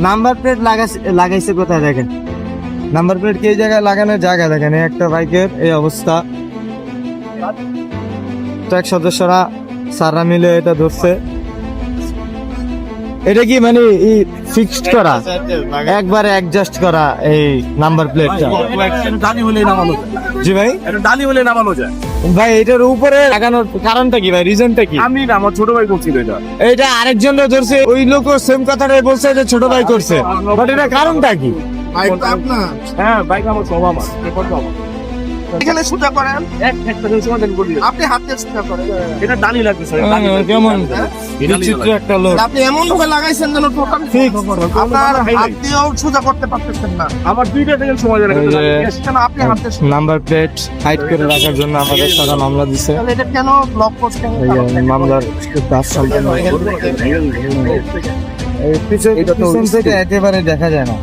Number plate লাগাইছে কোথায় দেখেন, নাম্বার প্লেট কি জায়গায় লাগানোর জায়গা দেখেন। এই একটা বাইকের এই অবস্থা। ট্রাক সদস্যরা সারা মিলে এটা ধরছে। এটা কি মানে ফিক্সড করা, একবারে অ্যাডজাস্ট করা এই নাম্বার প্লেটটা? ডালি হলে নামানো যায়। জি ভাই, এটা ডালি হলে নামানো যায়। ভাই এটার উপরে লাগানোর কারণটা কি ভাই, রিজনটা কি? আমি না, আমার ছোট ভাই করছিল এটা। এটা আরেকজন ধরছে, ওই লোকও সেম কথাটাই বলছে যে ছোট ভাই করছে, বাট এটা কারণটা কি? হ্যাঁ, বাইক আমার সব আমার। এখানে সোজা করেন, এক সেকেন্ড সময় দেন বলি। আপনি হাতে সোজা করেন। এটা ডালি লাগবে স্যার। কেমন বিচিত্র একটা লোক। আপনি এমন ভাবে লাগাইছেন যেন টোটাল আপনার হাত দিয়েও সোজা করতে পারতেছেন না। আমার 2 সেকেন্ড সময় দেন। কেন আপনি হাতে নাম্বার প্লেট হাইড করে রাখার জন্য আমাদের সারা মামলা দিছে। তাহলে এটা কেন ব্লক করছেন? মামলার কাজ সম্পন্ন। পিছন থেকে একেবারে দেখা যায় না।